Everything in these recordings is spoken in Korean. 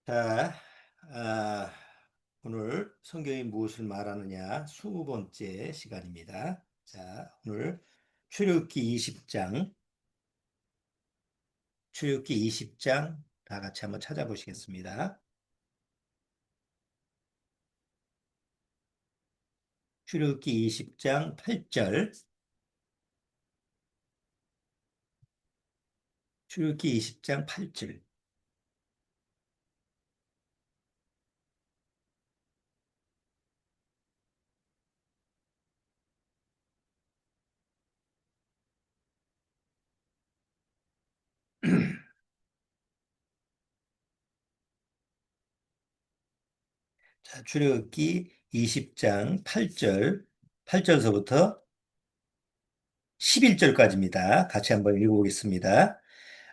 자, 아, 오늘 성경이 무엇을 말하느냐 20번째 시간입니다. 자, 오늘 출애굽기 20장, 출애굽기 20장 다 같이 한번 찾아보시겠습니다. 출애굽기 20장 8절, 출애굽기 20장 8절. 자, 출애굽기 20장 8절, 8절서부터 11절까지입니다. 같이 한번 읽어보겠습니다.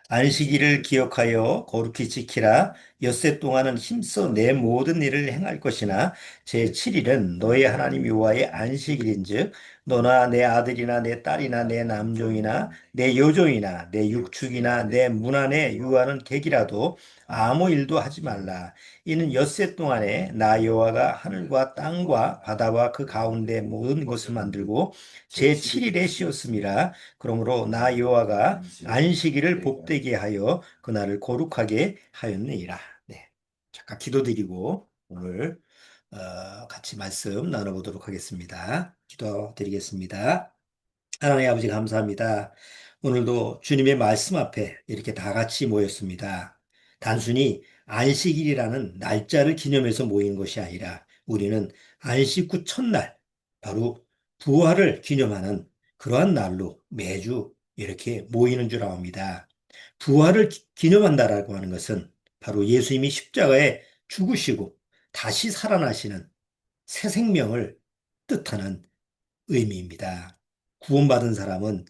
안식일을 기억하여 거룩히 지키라. 엿새 동안은 힘써 내 모든 일을 행할 것이나 제7일은 너의 하나님 여호와의 안식일인즉 너나 내 아들이나 내 딸이나 내 남종이나 내 여종이나 내 육축이나 내 문 안에 유하는 객이라도 아무 일도 하지 말라. 이는 엿새 동안에 나 여호와가 하늘과 땅과 바다와 그 가운데 모든 것을 만들고 제7일에 쉬었음이라. 그러므로 나 여호와가 안식일을 복되게 하여 그날을 거룩하게 하였느니라. 네. 잠깐 기도드리고 오늘 같이 말씀 나눠보도록 하겠습니다. 기도드리겠습니다. 하나님 아버지 감사합니다. 오늘도 주님의 말씀 앞에 이렇게 다 같이 모였습니다. 단순히 안식일이라는 날짜를 기념해서 모인 것이 아니라 우리는 안식 후 첫날, 바로 부활을 기념하는 그러한 날로 매주 이렇게 모이는 줄 압니다. 부활을 기념한다라고 하는 것은 바로 예수님이 십자가에 죽으시고 다시 살아나시는 새 생명을 뜻하는 의미입니다. 구원받은 사람은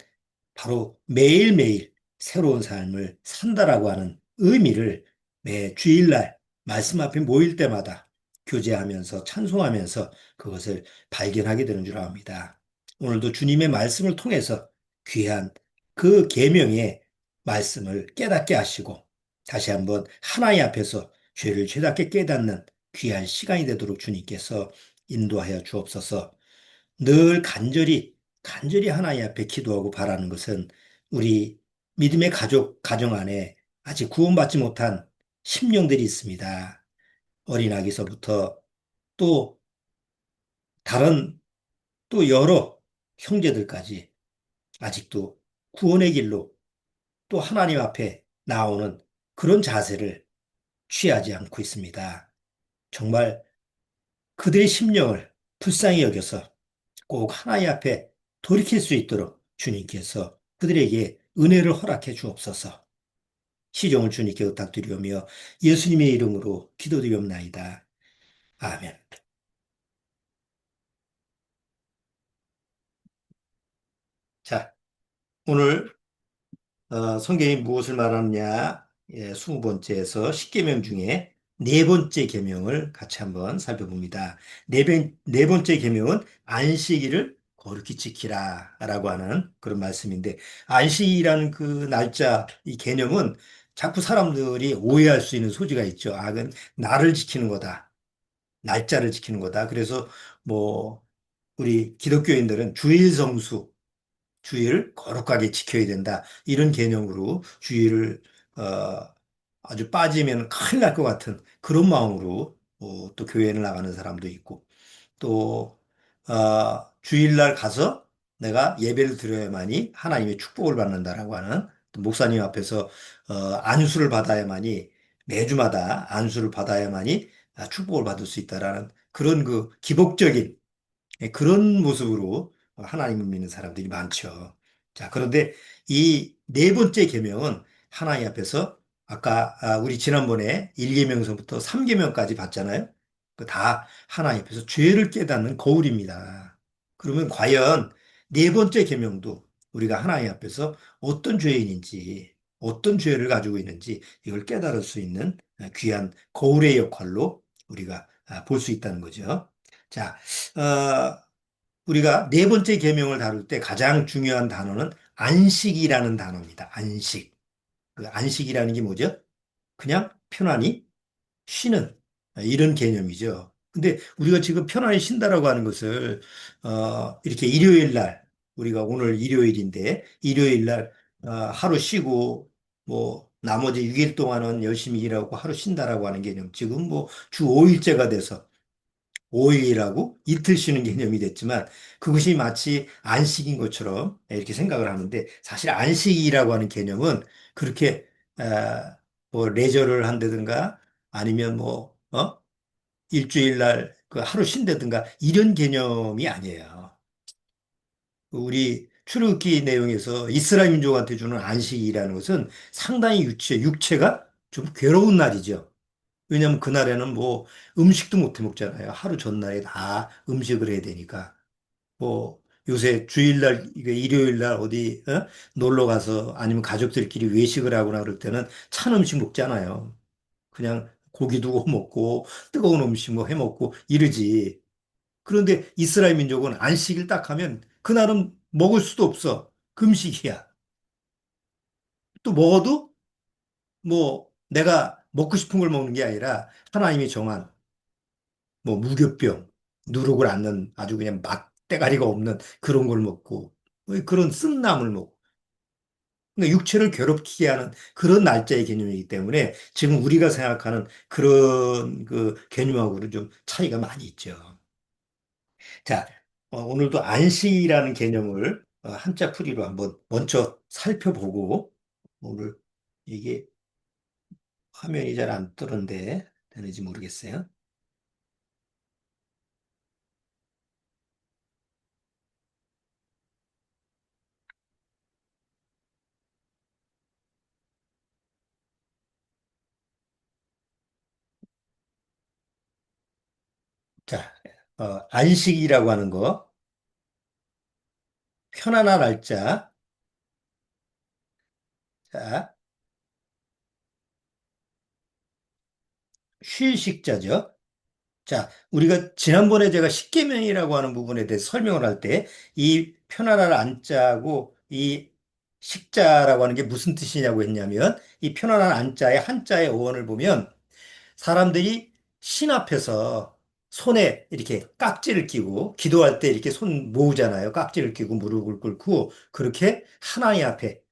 바로 매일매일 새로운 삶을 산다라고 하는 의미를 매 주일날 말씀 앞에 모일 때마다 교제하면서 찬송하면서 그것을 발견하게 되는 줄 압니다. 오늘도 주님의 말씀을 통해서 귀한 그 계명의 말씀을 깨닫게 하시고 다시 한번 하나님 앞에서 죄를 죄답게 깨닫는 귀한 시간이 되도록 주님께서 인도하여 주옵소서. 늘 간절히 하나님 앞에 기도하고 바라는 것은 우리 믿음의 가정 안에 아직 구원받지 못한 심령들이 있습니다. 어린아기서부터 또 다른 또 여러 형제들까지 아직도 구원의 길로 또 하나님 앞에 나오는 그런 자세를 취하지 않고 있습니다. 정말 그들의 심령을 불쌍히 여겨서 꼭 하나님 앞에 돌이킬 수 있도록 주님께서 그들에게 은혜를 허락해 주옵소서. 시종을 주님께 부탁드리오며 예수님의 이름으로 기도드리옵나이다. 아멘. 자, 오늘 성경이 무엇을 말하느냐? 예, 20번째에서 10계명 중에 네 번째 계명을 같이 한번 살펴봅니다. 네 번째 계명은 안식일을 거룩히 지키라라고 하는 그런 말씀인데 안식이라는 그 날짜 이 개념은 자꾸 사람들이 오해할 수 있는 소지가 있죠. 아, 그건 날을 지키는 거다. 날짜를 지키는 거다. 그래서 뭐 우리 기독교인들은 주일 성수 주의를 거룩하게 지켜야 된다. 이런 개념으로 주의를 아주 빠지면 큰일 날 것 같은 그런 마음으로 또 교회를 나가는 사람도 있고 또 주일날 가서 내가 예배를 드려야만이 하나님의 축복을 받는다라고 하는 또 목사님 앞에서 안수를 받아야만이 매주마다 안수를 받아야만이 축복을 받을 수 있다라는 그런 그 기복적인 그런 모습으로 하나님을 믿는 사람들이 많죠. 자, 그런데 이 네 번째 계명은 하나님 앞에서 아까 우리 지난번에 1계명서부터 3계명까지 봤잖아요. 그 다 하나님 앞에서 죄를 깨닫는 거울입니다. 그러면 과연 네 번째 계명도 우리가 하나님 앞에서 어떤 죄인인지 어떤 죄를 가지고 있는지 이걸 깨달을 수 있는 귀한 거울의 역할로 우리가 볼 수 있다는 거죠. 자, 어, 우리가 네 번째 계명을 다룰 때 가장 중요한 단어는 안식이라는 단어입니다. 안식. 그 안식이라는 게 뭐죠? 그냥 편안히 쉬는 이런 개념이죠. 근데 우리가 지금 편안히 쉰다라고 하는 것을 이렇게 일요일 날 우리가 오늘 일요일인데 일요일 날 하루 쉬고 뭐 나머지 6일 동안은 열심히 일하고 하루 쉰다라고 하는 개념. 지금 뭐 주 5일째가 돼서 5일이라고 이틀 쉬는 개념이 됐지만 그것이 마치 안식인 것처럼 이렇게 생각을 하는데 사실 안식이라고 하는 개념은 그렇게 뭐 레저를 한다든가 아니면 뭐 일주일 날 그 하루 쉰다든가 이런 개념이 아니에요. 우리 출애굽기 내용에서 이스라엘 민족한테 주는 안식이라는 것은 상당히 육체가 좀 괴로운 날이죠. 왜냐하면 그날에는 뭐 음식도 못 해 먹잖아요. 하루 전날에 다 음식을 해야 되니까. 뭐 요새 주일날, 이거 일요일날 어디 놀러 가서 아니면 가족들끼리 외식을 하거나 그럴 때는 찬 음식 먹잖아요. 그냥 고기도 구워 먹고 뜨거운 음식 뭐 해 먹고 이러지. 그런데 이스라엘 민족은 안식일 딱 하면 그날은 먹을 수도 없어. 금식이야. 또 먹어도 뭐 내가 먹고 싶은 걸 먹는 게 아니라 하나님이 정한 뭐 무교병, 누룩을 앓는 아주 그냥 맛대가리가 없는 그런 걸 먹고 뭐 그런 쓴나물 먹고 그러니까 육체를 괴롭히게 하는 그런 날짜의 개념이기 때문에 지금 우리가 생각하는 그런 그 개념하고는 좀 차이가 많이 있죠. 자, 오늘도 안식이라는 개념을 한자 풀이로 한번 먼저 살펴보고 오늘 이게 화면이 잘 안 뜨는데 되는지 모르겠어요. 자, 안식이라고 하는 거 편안한 날짜. 자, 휴식자죠. 자, 우리가 지난번에 제가 십계명이라고 하는 부분에 대해서 설명을 할 때 이 편안한 안자하고 이 식자라고 하는 게 무슨 뜻이냐고 했냐면 이 편안한 안자의 한자의 어원을 보면 사람들이 신 앞에서 손에 이렇게 깍지를 끼고 기도할 때 이렇게 손 모으잖아요. 깍지를 끼고 무릎을 꿇고 그렇게 하나님 앞에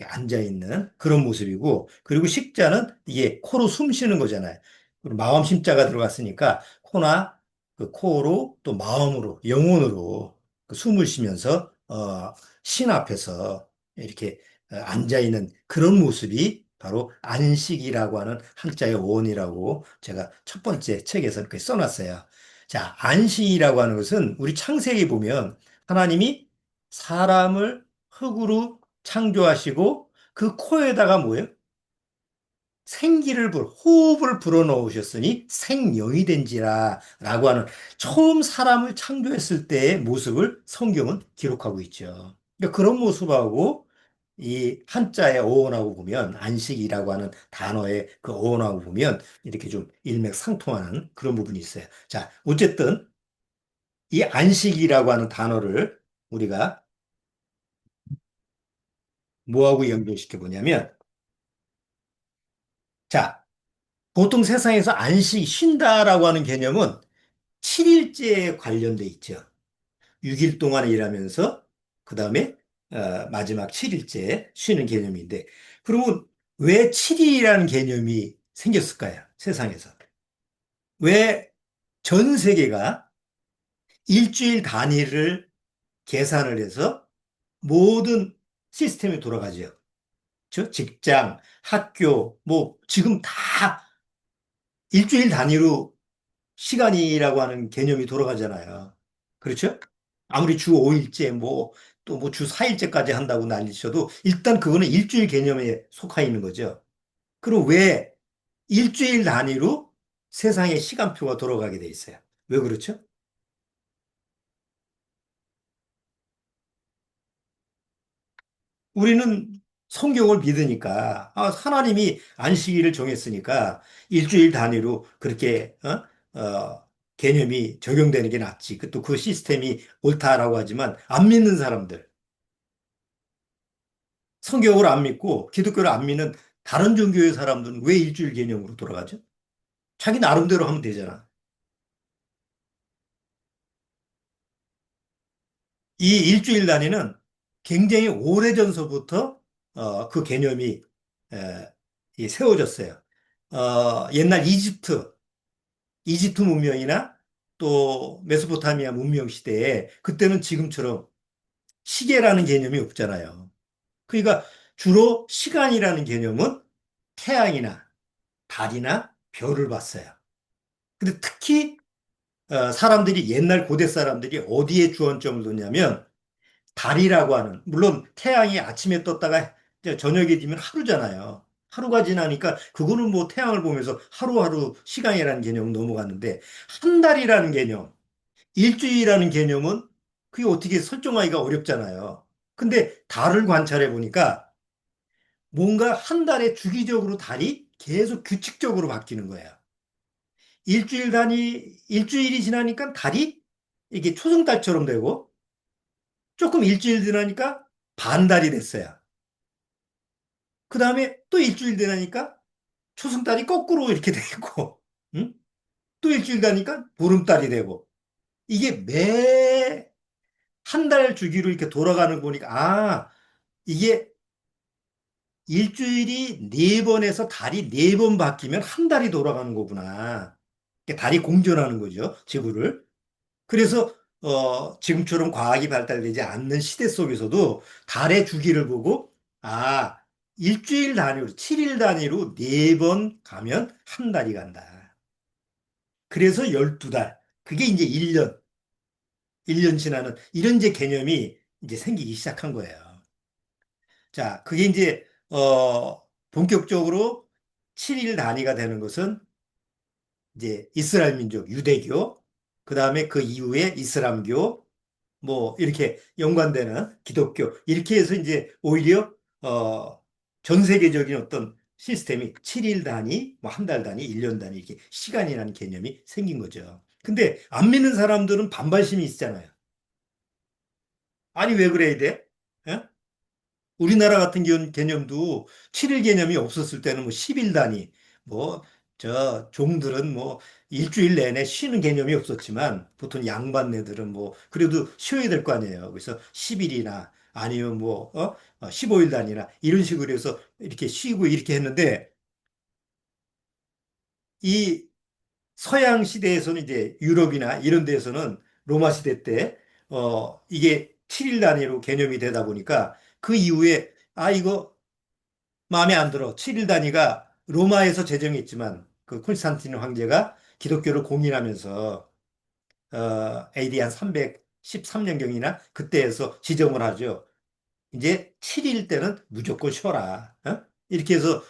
앉아 있는 그런 모습이고, 그리고 식자는 이게 코로 숨 쉬는 거잖아요. 그리고 마음 심자가 들어갔으니까 코나 그 코로 또 마음으로 영혼으로 그 숨을 쉬면서 신 앞에서 이렇게 앉아 있는 그런 모습이 바로 안식이라고 하는 한자의 어원이라고 제가 첫 번째 책에서 이렇게 써놨어요. 자, 안식이라고 하는 것은 우리 창세기 보면 하나님이 사람을 흙으로 창조하시고 그 코에다가 뭐예요? 호흡을 불어넣으셨으니 생명이 된지라 라고 하는 처음 사람을 창조했을 때의 모습을 성경은 기록하고 있죠. 그러니까 그런 모습하고 이 한자의 어원하고 보면 안식이라고 하는 단어의 그 어원하고 보면 이렇게 좀 일맥상통하는 그런 부분이 있어요. 자, 어쨌든 이 안식이라고 하는 단어를 우리가 뭐하고 연결시켜 보냐면 자, 보통 세상에서 쉰다라고 하는 개념은 7일째에 관련돼 있죠. 6일 동안 일하면서 그 다음에 마지막 7일째 쉬는 개념인데 그러면 왜 7일이라는 개념이 생겼을까요? 세상에서. 왜 전 세계가 일주일 단위를 계산을 해서 모든 시스템이 돌아가죠. 저 직장, 학교, 뭐 지금 다 일주일 단위로 시간이라고 하는 개념이 돌아가잖아요. 그렇죠? 아무리 주 5일째 뭐 또 뭐 주 4일째까지 한다고 난리쳐도 일단 그거는 일주일 개념에 속하 있는 거죠. 그럼 왜 일주일 단위로 세상의 시간표가 돌아가게 돼 있어요? 왜 그렇죠? 우리는 성경을 믿으니까 하나님이 안식일을 정했으니까 일주일 단위로 그렇게 개념이 적용되는 게 낫지. 또 그 시스템이 옳다라고 하지만 안 믿는 사람들, 성경을 안 믿고 기독교를 안 믿는 다른 종교의 사람들은 왜 일주일 개념으로 돌아가죠? 자기 나름대로 하면 되잖아. 이 일주일 단위는 굉장히 오래전서부터 그 개념이 에, 이 세워졌어요. 옛날 이집트 문명이나 또 메소포타미아 문명 시대에 그때는 지금처럼 시계라는 개념이 없잖아요. 그러니까 주로 시간이라는 개념은 태양이나 달이나 별을 봤어요. 근데 특히 사람들이 옛날 고대 사람들이 어디에 주안점을 뒀냐면 달이라고 하는 물론 태양이 아침에 떴다가 이제 저녁에 지면 하루잖아요. 하루가 지나니까 그거는 뭐 태양을 보면서 하루하루 시간이라는 개념 넘어갔는데 한 달이라는 개념, 일주일이라는 개념은 그게 어떻게 설정하기가 어렵잖아요. 근데 달을 관찰해 보니까 뭔가 한 달에 주기적으로 달이 계속 규칙적으로 바뀌는 거예요. 일주일이 지나니까 달이 이게 초승달처럼 되고 조금 일주일 지나니까 반달이 됐어요. 그 다음에 또 일주일 지나니까 초승달이 거꾸로 이렇게 되고, 응? 또 일주일 가니까 보름달이 되고, 이게 매 한 달 주기로 이렇게 돌아가는 거 보니까, 이게 일주일이 네 번에서 달이 네 번 바뀌면 한 달이 돌아가는 거구나. 달이 공전하는 거죠, 지구를. 그래서 지금처럼 과학이 발달되지 않는 시대 속에서도 달의 주기를 보고 아, 일주일 단위로 7일 단위로 네 번 가면 한 달이 간다. 그래서 12달. 그게 이제 1년 지나는 이런 이제 개념이 이제 생기기 시작한 거예요. 자, 그게 이제 본격적으로 7일 단위가 되는 것은 이제 이스라엘 민족 유대교, 그다음에 그 이후에 이슬람교 뭐 이렇게 연관되는 기독교 이렇게 해서 이제 오히려 전 세계적인 어떤 시스템이 7일 단위, 뭐 한 달 단위, 1년 단위 이렇게 시간이라는 개념이 생긴 거죠. 근데 안 믿는 사람들은 반발심이 있잖아요. 아니 왜 그래야 돼? 예? 우리나라 같은 개념도 7일 개념이 없었을 때는 뭐 10일 단위, 뭐, 종들은 뭐 일주일 내내 쉬는 개념이 없었지만 보통 양반네들은 뭐 그래도 쉬어야 될 거 아니에요. 그래서 10일이나 아니면 뭐, 15일 단위나 이런 식으로 해서 이렇게 쉬고 이렇게 했는데 이 서양 시대에서는 이제 유럽이나 이런 데에서는 로마 시대 때, 이게 7일 단위로 개념이 되다 보니까 그 이후에 이거 마음에 안 들어. 7일 단위가 로마에서 제정했지만 그 콘스탄틴 황제가 기독교를 공인하면서 AD 한 313년경이나 그때에서 지정을 하죠. 이제 7일 때는 무조건 쉬어라. 이렇게 해서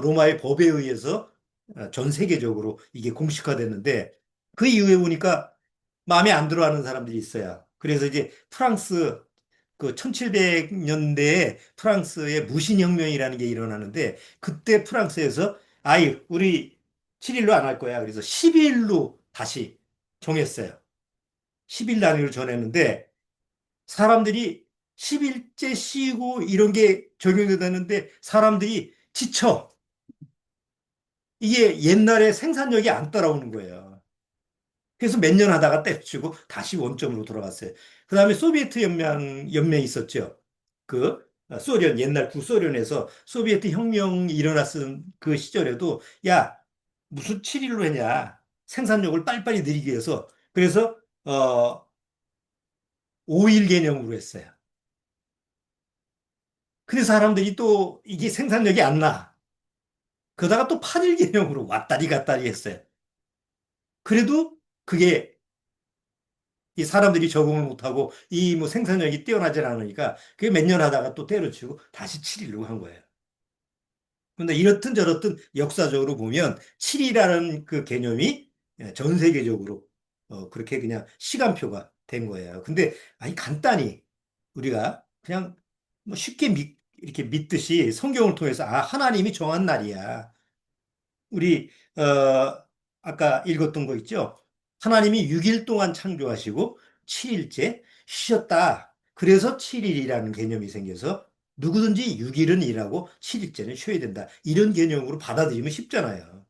로마의 법에 의해서 전 세계적으로 이게 공식화됐는데 그 이후에 보니까 마음에 안 들어하는 사람들이 있어요. 그래서 이제 프랑스 그 1700년대에 프랑스의 무신혁명이라는 게 일어나는데 그때 프랑스에서 우리 7일로 안 할 거야. 그래서 10일로 다시 정했어요. 10일 단위로 정했는데 사람들이 10일째 쉬고 이런 게 적용이 되는데 사람들이 지쳐. 이게 옛날에 생산력이 안 따라오는 거예요. 그래서 몇 년 하다가 때려치고 다시 원점으로 돌아갔어요. 그 다음에 소비에트 연맹이 있었죠. 그 소련, 옛날 구소련에서 소비에트 혁명이 일어났은 그 시절에도 야, 무슨 7일로 했냐. 생산력을 빨리빨리 늘리기 위해서. 그래서 5일 개념으로 했어요. 근데 사람들이 또 이게 생산력이 안 나. 그러다가 또 8일 개념으로 왔다리 갔다리 했어요. 그래도 그게 이 사람들이 적응을 못하고 이 뭐 생산력이 뛰어나지 않으니까 그게 몇 년 하다가 또 때려치고 다시 7일로 한 거예요. 근데 이렇든 저렇든 역사적으로 보면 7이라는 그 개념이 전 세계적으로 그렇게 그냥 시간표가 된 거예요. 근데 아니 간단히 우리가 그냥 뭐 쉽게 이렇게 믿듯이 성경을 통해서 하나님이 정한 날이야. 우리 아까 읽었던 거 있죠? 하나님이 6일 동안 창조하시고 7일째 쉬셨다. 그래서 7일이라는 개념이 생겨서 누구든지 6일은 일하고 7일째는 쉬어야 된다. 이런 개념으로 받아들이면 쉽잖아요.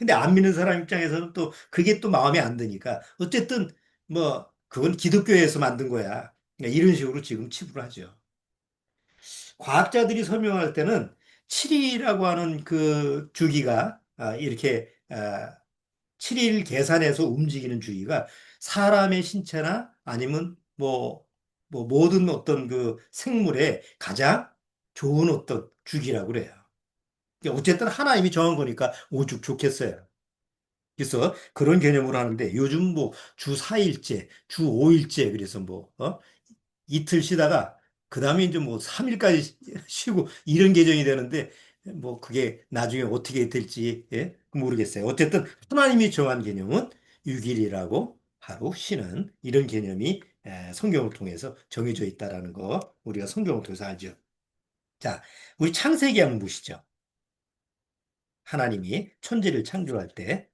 근데 안 믿는 사람 입장에서는 또 그게 또 마음에 안 드니까 어쨌든 뭐 그건 기독교에서 만든 거야. 그러니까 이런 식으로 지금 치부를 하죠. 과학자들이 설명할 때는 7이라고 하는 그 주기가 이렇게 7일 계산해서 움직이는 주기가 사람의 신체나 아니면 뭐 모든 어떤 그 생물에 가장 좋은 어떤 주기라고 그래요. 그러니까 어쨌든 하나님이 정한 거니까 오죽 좋겠어요. 그래서 그런 개념으로 하는데 요즘 뭐 주 4일째, 주 5일째 그래서 뭐 이틀 쉬다가 그다음에 이제 뭐 3일까지 쉬고 이런 개정이 되는데 뭐 그게 나중에 어떻게 될지 모르겠어요. 어쨌든 하나님이 정한 개념은 6일이라고 하루 쉬는 이런 개념이 성경을 통해서 정해져 있다라는 거 우리가 성경을 통해서 알죠. 자, 우리 창세기 한번 보시죠. 하나님이 천지를 창조할 때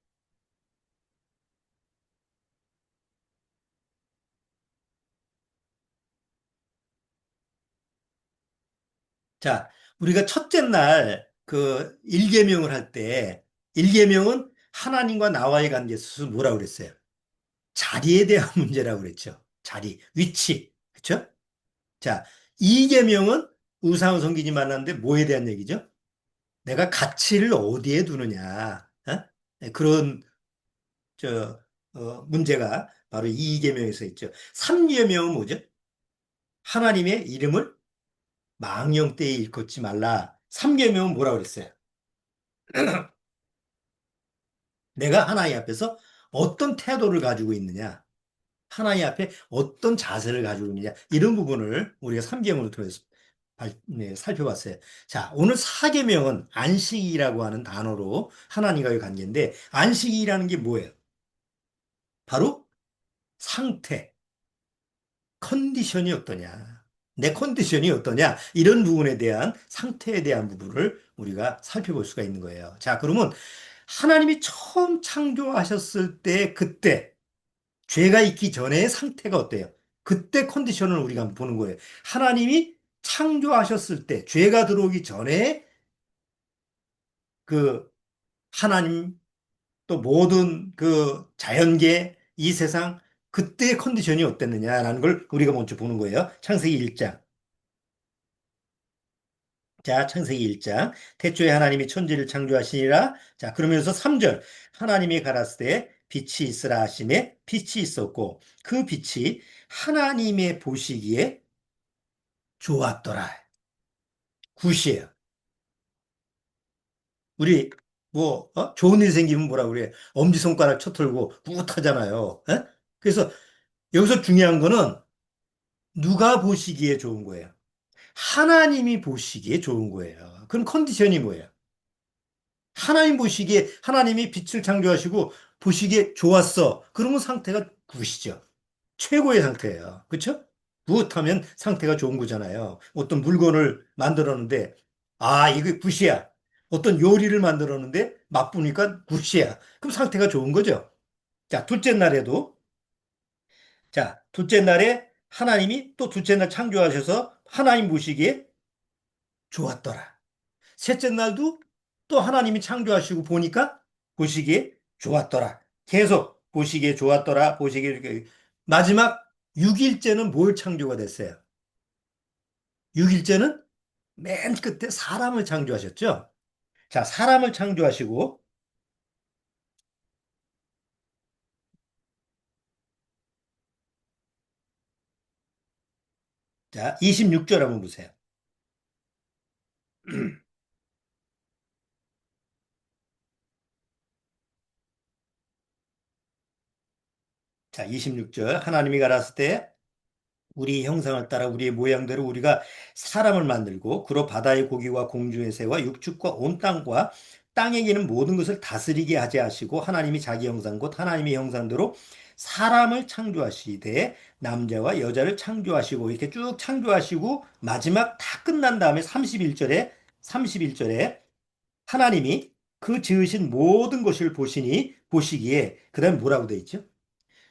자, 우리가 첫째 날 그 일계명을 할 때 일계명은 하나님과 나와의 관계에서 뭐라고 그랬어요? 자리에 대한 문제라고 그랬죠. 자리, 위치. 그렇죠? 자, 이계명은 우상을 섬기지 말라는데 뭐에 대한 얘기죠? 내가 가치를 어디에 두느냐. 네, 그런 문제가 바로 이계명에서 있죠. 삼계명은 뭐죠? 하나님의 이름을 망령되이 일컫지 말라. 삼계명은 뭐라고 그랬어요? 내가 하나님 앞에서 어떤 태도를 가지고 있느냐, 하나님 앞에 어떤 자세를 가지고 있느냐, 이런 부분을 우리가 3계명을 통해서 살펴봤어요. 자, 오늘 4계명은 안식이라고 하는 단어로 하나님과의 관계인데, 안식이라는 게 뭐예요? 바로 상태, 컨디션이 어떠냐, 내 컨디션이 어떠냐, 이런 부분에 대한 상태에 대한 부분을 우리가 살펴볼 수가 있는 거예요. 자, 그러면 하나님이 처음 창조하셨을 때, 그때, 죄가 있기 전의 상태가 어때요? 그때 컨디션을 우리가 한번 보는 거예요. 하나님이 창조하셨을 때, 죄가 들어오기 전에 그 하나님 또 모든 그 자연계, 이 세상, 그때의 컨디션이 어땠느냐라는 걸 우리가 먼저 보는 거예요. 창세기 1장. 자, 창세기 1장. 태초에 하나님이 천지를 창조하시니라. 자, 그러면서 3절. 하나님이 가라사대 때 빛이 있으라 하시매 빛이 있었고 그 빛이 하나님의 보시기에 좋았더라. 굿이에요. 우리 좋은 일 생기면 뭐라 그래? 엄지손가락 쳐털고 굿하잖아요. 그래서 여기서 중요한 거는 누가 보시기에 좋은 거예요. 하나님이 보시기에 좋은 거예요. 그럼 컨디션이 뭐예요? 하나님 보시기에 하나님이 빛을 창조하시고 보시기에 좋았어. 그러면 상태가 굿이죠. 최고의 상태예요. 그렇죠? 굿하면 상태가 좋은 거잖아요. 어떤 물건을 만들었는데 이게 굿이야. 어떤 요리를 만들었는데 맛보니까 굿이야. 그럼 상태가 좋은 거죠. 자, 둘째 날에 하나님이 또 둘째 날 창조하셔서 하나님 보시기에 좋았더라. 셋째 날도 또 하나님이 창조하시고 보니까 보시기에 좋았더라. 계속 보시기에 좋았더라. 보시기에 이렇게 마지막 6일째는 뭘 창조가 됐어요? 6일째는 맨 끝에 사람을 창조하셨죠? 자, 사람을 창조하시고 자, 26절 한번 보세요. 자, 26절 하나님이 가라사대 때 우리 형상을 따라 우리의 모양대로 우리가 사람을 만들고 그로 바다의 고기와 공중의 새와 육축과 온 땅과 땅에 기는 모든 것을 다스리게 하지 하시고 하나님이 자기 형상 곧 하나님의 형상대로 사람을 창조하시되 남자와 여자를 창조하시고 이렇게 쭉 창조하시고 마지막 다 끝난 다음에 31절에 하나님이 그 지으신 모든 것을 보시기에 그다음에 뭐라고 돼 있죠?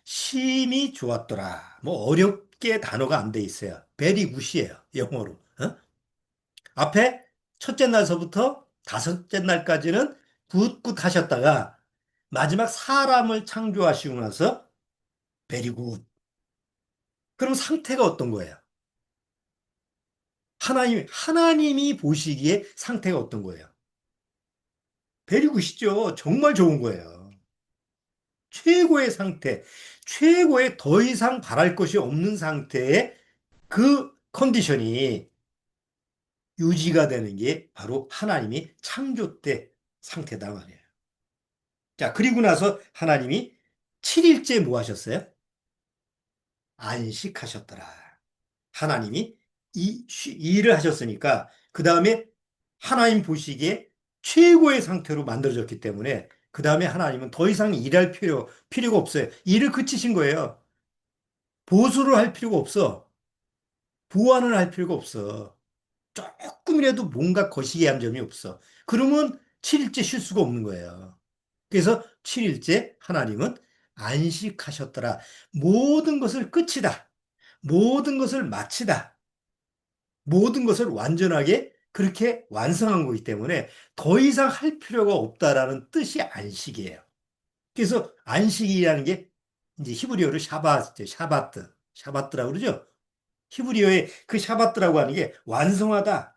심이 좋았더라. 뭐 어렵게 단어가 안 돼 있어요. very good이에요. 영어로. 앞에 첫째 날서부터 다섯째 날까지는 굿굿 하셨다가 마지막 사람을 창조하시고 나서 베리굿. 그럼 상태가 어떤 거예요? 하나님이 보시기에 상태가 어떤 거예요? 베리굿이죠. 정말 좋은 거예요. 최고의 상태, 최고의 더 이상 바랄 것이 없는 상태의 그 컨디션이 유지가 되는 게 바로 하나님이 창조 때 상태다 말이에요. 자, 그리고 나서 하나님이 7일째 뭐 하셨어요? 안식하셨더라. 하나님이 일을 하셨으니까 그 다음에 하나님 보시기에 최고의 상태로 만들어졌기 때문에 그 다음에 하나님은 더 이상 일할 필요가 없어요. 일을 그치신 거예요. 보수를 할 필요가 없어. 보완을 할 필요가 없어. 조금이라도 뭔가 거시기 한 점이 없어. 그러면 7일째 쉴 수가 없는 거예요. 그래서 7일째 하나님은 안식하셨더라. 모든 것을 끝이다. 모든 것을 마치다. 모든 것을 완전하게 그렇게 완성한 거기 때문에 더 이상 할 필요가 없다라는 뜻이 안식이에요. 그래서 안식이라는 게 이제 히브리어로 샤바트라고 그러죠. 히브리어의 그 샤바트라고 하는 게 완성하다,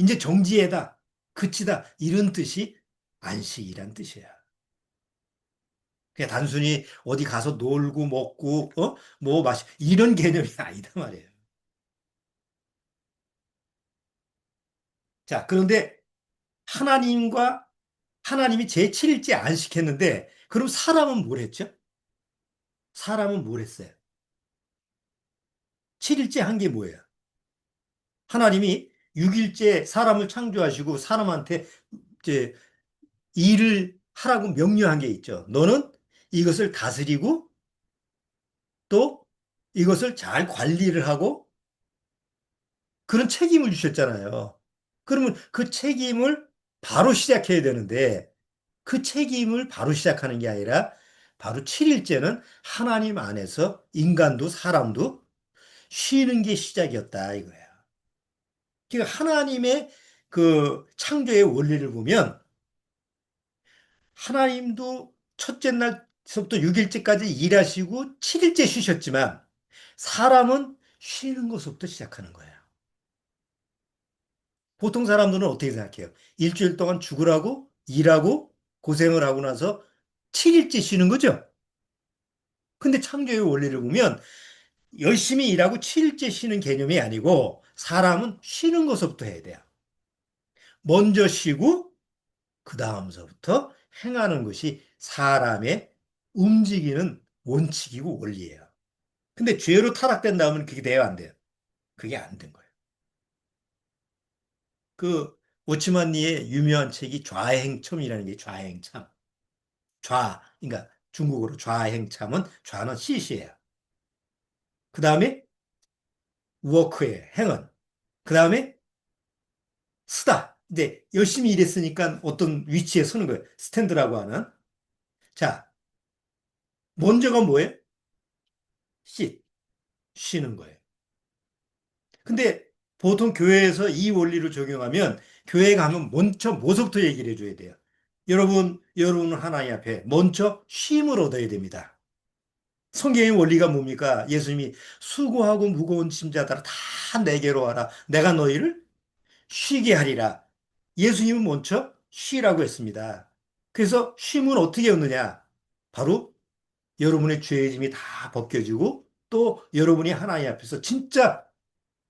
이제 정지해다, 그치다 이런 뜻이 안식이란 뜻이야. 그냥 단순히 어디 가서 놀고 먹고 뭐 마시 이런 개념이 아니다 말이에요. 자, 그런데 하나님과 하나님이 제7일째 안식했는데 그럼 사람은 뭘 했죠? 사람은 뭘 했어요? 7일째 한 게 뭐예요? 하나님이 6일째 사람을 창조하시고 사람한테 이제 일을 하라고 명령한 게 있죠. 너는 이것을 다스리고 또 이것을 잘 관리를 하고 그런 책임을 주셨잖아요. 그러면 그 책임을 바로 시작해야 되는데 그 책임을 바로 시작하는 게 아니라 바로 7일째는 하나님 안에서 인간도 사람도 쉬는 게 시작이었다 이거예요. 그러니까 하나님의 그 창조의 원리를 보면 하나님도 첫째 날부터 6일째까지 일하시고 7일째 쉬셨지만 사람은 쉬는 것부터 시작하는 거예요. 보통 사람들은 어떻게 생각해요? 일주일 동안 죽으라고 일하고 고생을 하고 나서 7일째 쉬는 거죠? 근데 창조의 원리를 보면 열심히 일하고 7일째 쉬는 개념이 아니고 사람은 쉬는 것부터 해야 돼요. 먼저 쉬고 그 다음서부터 행하는 것이 사람의 움직이는 원칙이고 원리예요. 근데 죄로 타락된 다음은 그게 돼요, 안 돼요? 그게 안 된 거예요. 그 오치만니의 유명한 책이 좌행첨이라는 게 좌행참. 그러니까 중국어로 좌행참은 좌는 시시예요. 그 다음에 워크예요, 행은. 그 다음에 쓰다. 근데 열심히 일했으니까 어떤 위치에 서는 거예요. 스탠드라고 하는. 자, 먼저가 뭐예요? sit, 쉬는 거예요. 근데 보통 교회에서 이 원리를 적용하면 교회 가면 먼저 뭐부터 얘기를 해줘야 돼요. 여러분은 하나님 앞에 먼저 쉼을 얻어야 됩니다. 성경의 원리가 뭡니까? 예수님이 수고하고 무거운 짐자들아 다 내게로 와라. 내가 너희를 쉬게 하리라. 예수님은 먼저 쉬라고 했습니다. 그래서 쉼은 어떻게 얻느냐? 바로 여러분의 죄의 짐이 다 벗겨지고 또 여러분이 하나님 앞에서 진짜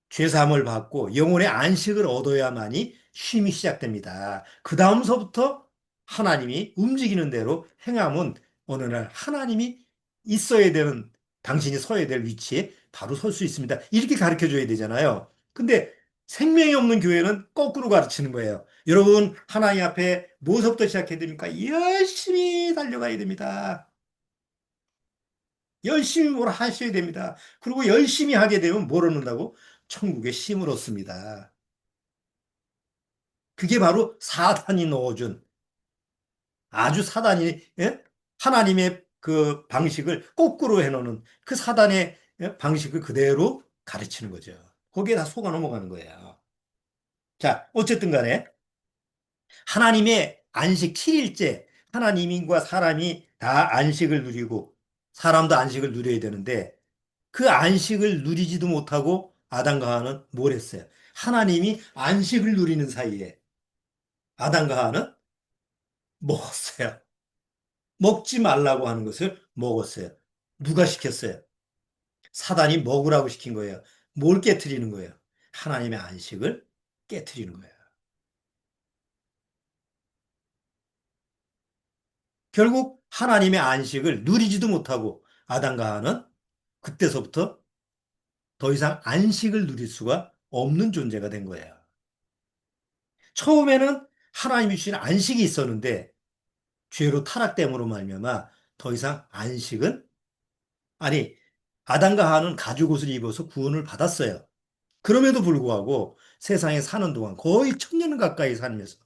죄사함을 받고 영혼의 안식을 얻어야만이 쉼이 시작됩니다. 그 다음서부터 하나님이 움직이는 대로 행함은 어느 날 하나님이 있어야 되는 당신이 서야 될 위치에 바로 설 수 있습니다. 이렇게 가르쳐 줘야 되잖아요. 근데 생명이 없는 교회는 거꾸로 가르치는 거예요. 여러분, 하나님 앞에 뭐서부터 시작해야 됩니까? 열심히 달려가야 됩니다. 열심히 뭘 하셔야 됩니다. 그리고 열심히 하게 되면 뭘 얻는다고? 천국의 쉼을 얻습니다. 그게 바로 사단이 넣어준 아주 사단이 예? 하나님의 그 방식을 거꾸로 해놓는 그 사단의 방식을 그대로 가르치는 거죠. 거기에 다 속아 넘어가는 거예요. 자, 어쨌든 간에 하나님의 안식 7일째 하나님과 사람이 다 안식을 누리고 사람도 안식을 누려야 되는데 그 안식을 누리지도 못하고 아담과 하와는 뭘 했어요? 하나님이 안식을 누리는 사이에 아담과 하와는 먹었어요. 먹지 말라고 하는 것을 먹었어요. 누가 시켰어요? 사단이 먹으라고 시킨 거예요. 뭘 깨트리는 거예요? 하나님의 안식을 깨트리는 거예요. 결국 하나님의 안식을 누리지도 못하고 아담과 하와는 그때서부터 더 이상 안식을 누릴 수가 없는 존재가 된 거예요. 처음에는 하나님이 주신 안식이 있었는데 죄로 타락됨으로 말미암아 더 이상 안식은 아니 아담과 하와는 가죽 옷을 입어서 구원을 받았어요. 그럼에도 불구하고 세상에 사는 동안 거의 1000년 가까이 살면서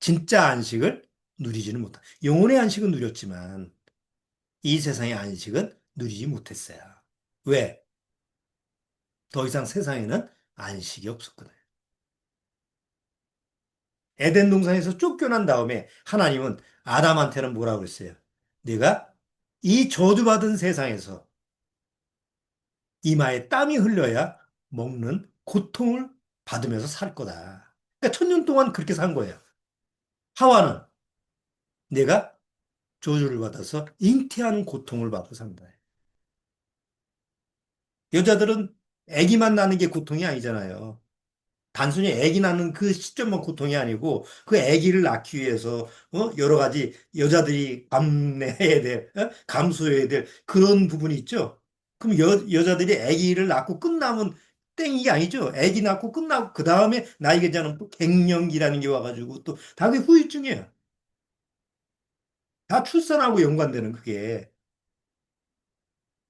진짜 안식을 누리지는 못한 영혼의 안식은 누렸지만 이 세상의 안식은 누리지 못했어요. 왜? 더 이상 세상에는 안식이 없었거든요. 에덴 동산에서 쫓겨난 다음에 하나님은 아담한테는 뭐라고 그랬어요? 네가 이 저주받은 세상에서 이마에 땀이 흘려야 먹는 고통을 받으면서 살 거다. 그러니까 1000년 동안 그렇게 산 거예요. 하와는 내가 저주를 받아서 잉태하는 고통을 받고 산 거예요. 여자들은 아기만 낳는 게 고통이 아니잖아요. 단순히 아기 낳는 그 시점만 고통이 아니고 그 아기를 낳기 위해서 여러 가지 여자들이 감내해야 될, 감수해야 될 그런 부분이 있죠. 그럼 여자들이 아기를 낳고 끝나면 땡이 아니죠. 아기 낳고 끝나고 그 다음에 나이가 지나면 또 갱년기라는 게 와가지고 또 다 그게 후유증이에요. 다 출산하고 연관되는 그게.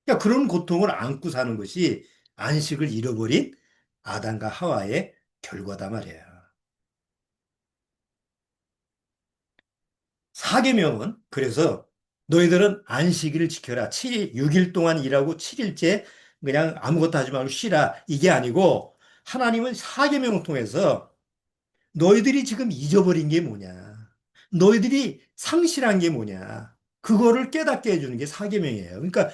그러니까 그런 고통을 안고 사는 것이 안식을 잃어버린 아담과 하와의 결과다 말이에요. 사계명은 그래서 너희들은 안식일을 지켜라. 7일, 6일 동안 일하고 7일째 그냥 아무것도 하지 말고 쉬라. 이게 아니고 하나님은 사계명을 통해서 너희들이 지금 잊어버린 게 뭐냐. 너희들이 상실한 게 뭐냐. 그거를 깨닫게 해주는 게 사계명이에요. 그러니까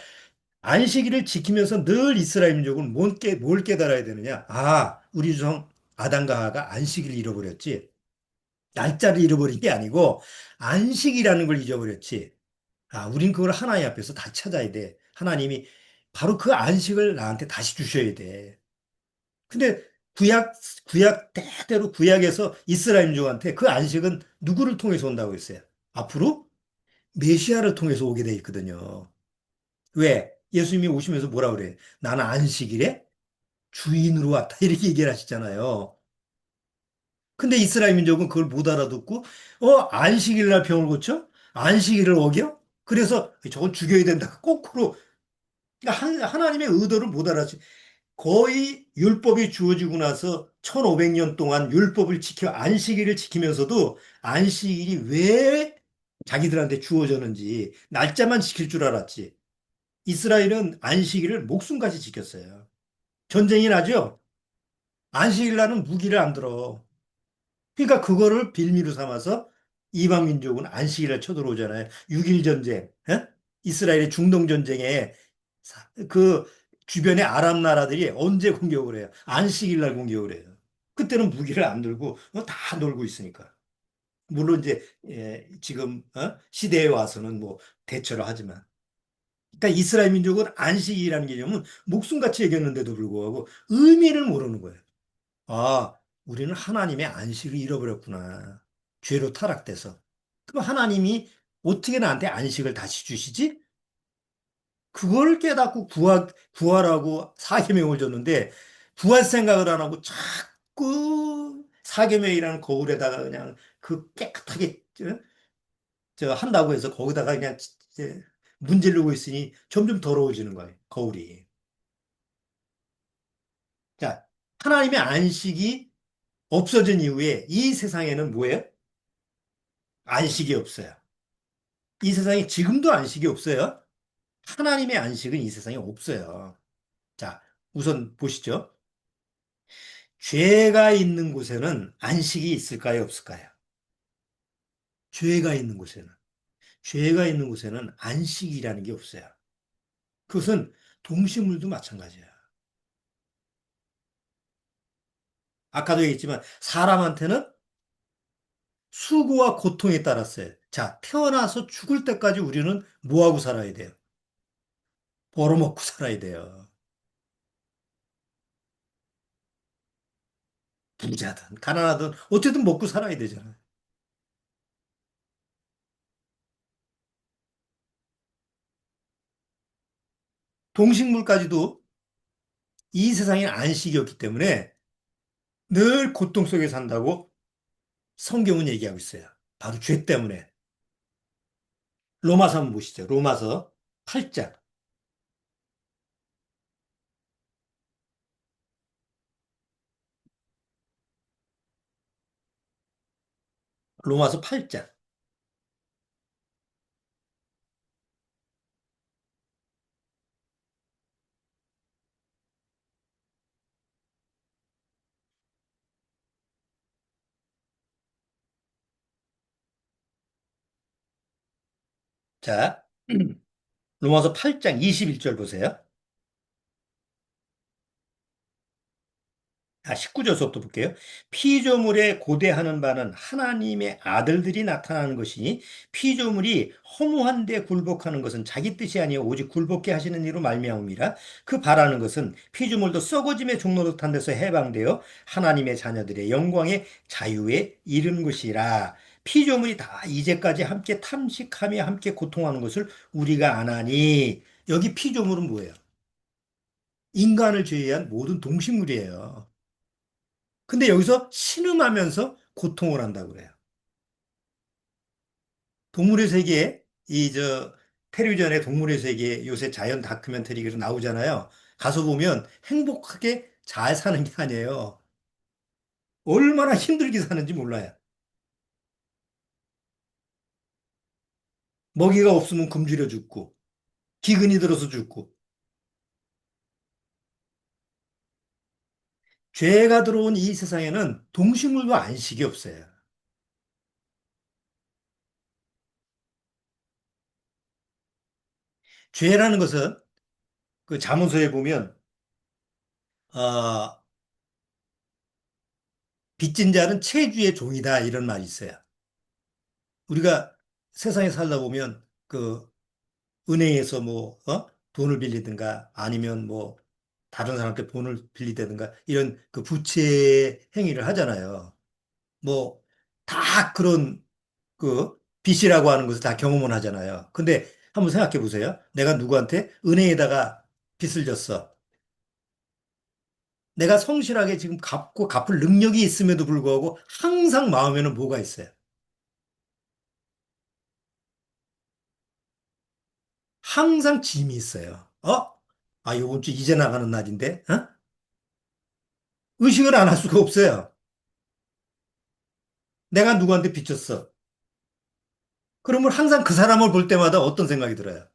안식일을 지키면서 늘 이스라엘 민족은 뭘 깨달아야 되느냐. 아, 우리 조상 아담과 하와가 안식일을 잃어버렸지. 날짜를 잃어버린 게 아니고 안식이라는 걸 잊어버렸지. 아, 우린 그걸 하나님 앞에서 다 찾아야 돼. 하나님이 바로 그 안식을 나한테 다시 주셔야 돼. 근데 구약, 구약 때대로 구약에서 이스라엘 민족한테 그 안식은 누구를 통해서 온다고 했어요? 앞으로 메시아를 통해서 오게 돼 있거든요. 왜? 예수님이 오시면서 뭐라 그래? 나는 안식일에 주인으로 왔다. 이렇게 얘기를 하시잖아요. 근데 이스라엘 민족은 그걸 못 알아듣고, 안식일 날 병을 고쳐? 안식일을 어겨? 그래서 저건 죽여야 된다. 거꾸로. 그러니까 하나님의 의도를 못 알아지. 거의 율법이 주어지고 나서 1500년 동안 율법을 지켜 안식일을 지키면서도 안식일이 왜 자기들한테 주어졌는지 날짜만 지킬 줄 알았지. 이스라엘은 안식일을 목숨까지 지켰어요. 전쟁이 나죠? 안식일 날은 무기를 안 들어. 그러니까 그거를 빌미로 삼아서 이방 민족은 안식일에 쳐들어오잖아요. 6일 전쟁, 이스라엘의 중동 전쟁에 그 주변의 아랍 나라들이 언제 공격을 해요? 안식일 날 공격을 해요. 그때는 무기를 안 들고 다 놀고 있으니까. 물론 이제 지금 시대에 와서는 뭐 대처를 하지만. 그러니까 이스라엘 민족은 안식이라는 개념은 목숨같이 여겼는데도 불구하고 의미를 모르는 거예요. 아, 우리는 하나님의 안식을 잃어버렸구나. 죄로 타락돼서. 그럼 하나님이 어떻게 나한테 안식을 다시 주시지? 그걸 깨닫고 구하라고 사계명을 줬는데 구할 생각을 안 하고 자꾸 사계명이라는 거울에다가 그냥 그 깨끗하게 저 한다고 해서 거기다가 그냥 문지르고 있으니 점점 더러워지는 거예요. 거울이. 자, 하나님의 안식이 없어진 이후에 이 세상에는 뭐예요? 안식이 없어요. 이 세상에 지금도 안식이 없어요. 하나님의 안식은 이 세상에 없어요. 자, 우선 보시죠. 죄가 있는 곳에는 안식이 있을까요, 없을까요? 죄가 있는 곳에는. 죄가 있는 곳에는 안식이라는 게 없어요. 그것은 동식물도 마찬가지야. 아까도 얘기했지만 사람한테는 수고와 고통에 따랐어요. 자, 태어나서 죽을 때까지 우리는 뭐하고 살아야 돼요? 벌어먹고 살아야 돼요. 부자든 가난하든 어쨌든 먹고 살아야 되잖아요. 동식물까지도 이 세상에 안식이 없기 때문에 늘 고통 속에 산다고 성경은 얘기하고 있어요. 바로 죄 때문에. 로마서 한번 보시죠. 로마서 8장. 로마서 8장. 자, 로마서 8장 21절 보세요. 19절서부터 볼게요. 피조물에 고대하는 바는 하나님의 아들들이 나타나는 것이니 피조물이 허무한 데 굴복하는 것은 자기 뜻이 아니요 오직 굴복케 하시는 이로 말미암음이라. 그 바라는 것은 피조물도 썩어짐의 종로릇한 데서 해방되어 하나님의 자녀들의 영광의 자유에 이른 것이라. 피조물이 다 이제까지 함께 탐식하며 함께 고통하는 것을 우리가 아나니. 여기 피조물은 뭐예요? 인간을 제외한 모든 동식물이에요. 근데 여기서 신음하면서 고통을 한다고 그래요. 동물의 세계, 텔레비전에 동물의 세계 요새 자연 다큐멘터리로 나오잖아요. 가서 보면 행복하게 잘 사는 게 아니에요. 얼마나 힘들게 사는지 몰라요. 먹이가 없으면 굶주려 죽고, 기근이 들어서 죽고, 죄가 들어온 이 세상에는 동식물도 안식이 없어요. 죄라는 것은 그 잠언서에 보면, 어, 빚진 자는 체주의 종이다 이런 말이 있어요. 우리가 세상에 살다 보면 그 은행에서 돈을 빌리든가 아니면 뭐 다른 사람한테 돈을 빌리든가 이런 그 부채 행위를 하잖아요. 뭐 다 그런 그 빚이라고 하는 것을 다 경험을 하잖아요. 근데 한번 생각해 보세요. 내가 누구한테 은행에다가 빚을 졌어. 내가 성실하게 지금 갚고 갚을 능력이 있음에도 불구하고 항상 마음에는 뭐가 있어요? 항상 짐이 있어요. 요번 주 이제 나가는 날인데, 의식을 안 할 수가 없어요. 내가 누구한테 빚졌어. 그러면 항상 그 사람을 볼 때마다 어떤 생각이 들어요?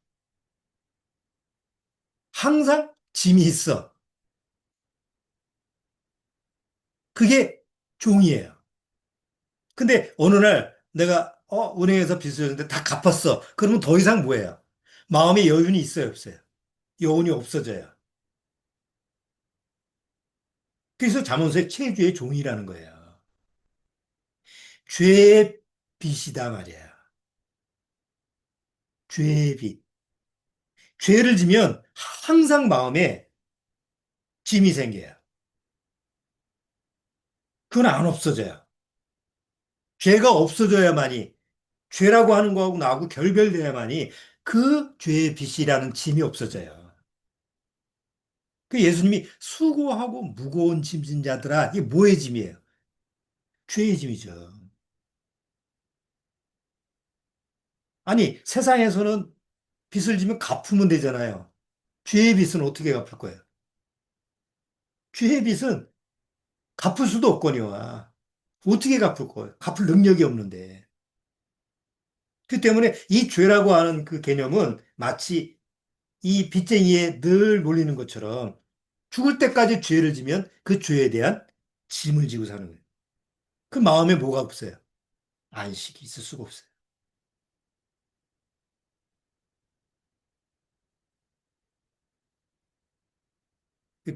항상 짐이 있어. 그게 종이에요. 근데 어느 날 내가 은행에서 빚을 졌는데 다 갚았어. 그러면 더 이상 뭐예요? 마음의 여유는 있어요, 없어요? 여운이 없어져요. 그래서 잠언서의 체주의 종이라는 거예요. 죄의 빚이다 말이에요. 죄의 빚. 죄를 지면 항상 마음에 짐이 생겨요. 그건 안 없어져요. 죄가 없어져야만이 죄라고 하는 거하고 나하고 결별돼야만이 그 죄의 빚이라는 짐이 없어져요. 그 예수님이 수고하고 무거운 짐진 자들아, 이게 뭐의 짐이에요? 죄의 짐이죠. 아니, 세상에서는 빚을 지면 갚으면 되잖아요. 죄의 빚은 어떻게 갚을 거예요? 죄의 빚은 갚을 수도 없거니와. 어떻게 갚을 거예요? 갚을 능력이 없는데. 그 때문에 이 죄라고 하는 그 개념은 마치 이 빚쟁이에 늘 몰리는 것처럼 죽을 때까지 죄를 지면 그 죄에 대한 짐을 지고 사는 거예요. 그 마음에 뭐가 없어요? 안식이 있을 수가 없어요.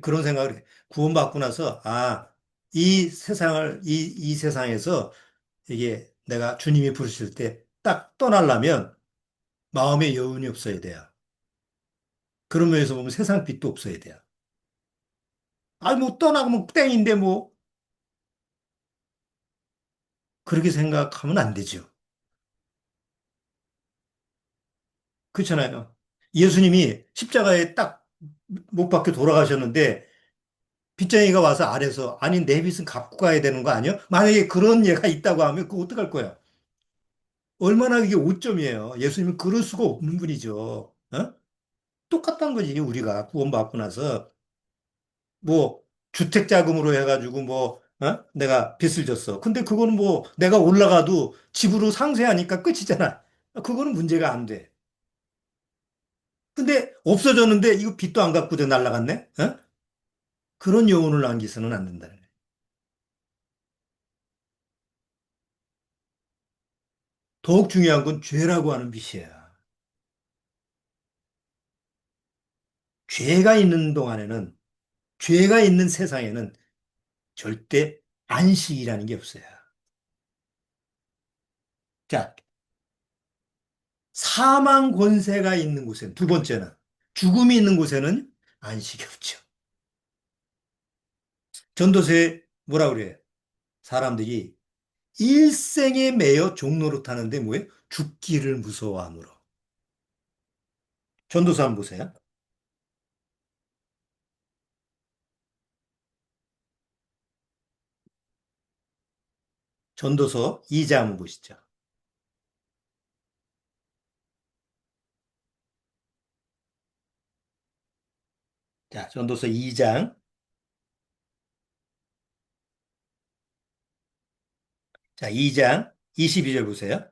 그런 생각을 해. 구원받고 나서, 아, 이 세상에서 이게 내가 주님이 부르실 때 딱 떠나려면 마음의 여운이 없어야 돼요. 그런 면에서 보면 세상 빛도 없어야 돼요. 아, 뭐 떠나면 땡인데 뭐, 그렇게 생각하면 안 되죠. 그렇잖아요. 예수님이 십자가에 딱 못 박혀 돌아가셨는데 빚쟁이가 와서 아래서 아니 내 빚은 갚고 가야 되는 거 아니야? 만약에 그런 예가 있다고 하면 그거 어떡할 거야? 얼마나 그게 오점이에요. 예수님은 그럴 수가 없는 분이죠. 어? 똑같다는 거지 우리가 구원받고 나서 뭐 주택 자금으로 해가지고 뭐 내가 빚을 졌어. 근데 그거는 뭐 내가 올라가도 집으로 상쇄하니까 끝이잖아. 그거는 문제가 안 돼. 근데 없어졌는데 이거 빚도 안 갚고 날라갔네? 어? 그런 여운을 남기서는 안 된다. 더욱 중요한 건 죄라고 하는 빚이야. 죄가 있는 동안에는, 죄가 있는 세상에는 절대 안식이라는 게 없어요. 자, 사망 권세가 있는 곳에는, 두 번째는, 죽음이 있는 곳에는 안식이 없죠. 전도서에 뭐라 그래요? 사람들이 일생에 매여 종로로 타는데 뭐예요? 죽기를 무서워함으로. 전도서 한번 보세요. 전도서 2장 한번 보시죠. 자, 전도서 2장. 자, 2장 22절 보세요.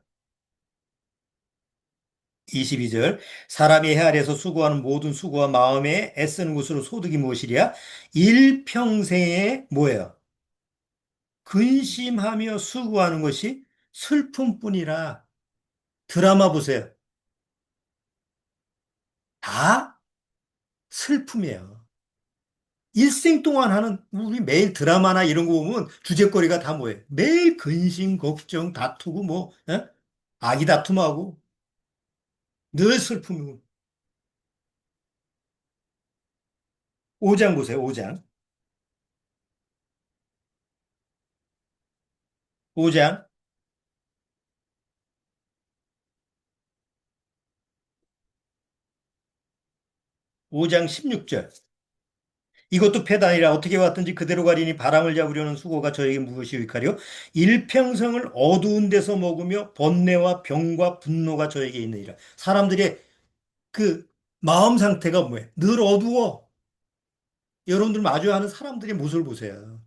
22절. 사람이 해 아래에서 수고하는 모든 수고와 마음에 애쓰는 것으로 소득이 무엇이랴? 일평생에 뭐예요? 근심하며 수고하는 것이 슬픔뿐이라. 드라마 보세요. 다 슬픔이에요. 일생 동안 하는 우리 매일 드라마나 이런 거 보면 주제거리가 다 뭐예요? 매일 근심, 걱정, 다투고 뭐 아기 다툼하고 늘 슬픔이고. 5장 보세요. 5장. 5장. 5장 16절. 이것도 패단이라 어떻게 왔든지 그대로 가리니 바람을 잡으려는 수고가 저에게 무엇이 유익하리요? 일평생을 어두운 데서 먹으며 번뇌와 병과 분노가 저에게 있느니라. 사람들의 그 마음 상태가 뭐예요? 늘 어두워. 여러분들 마주하는 사람들의 모습을 보세요.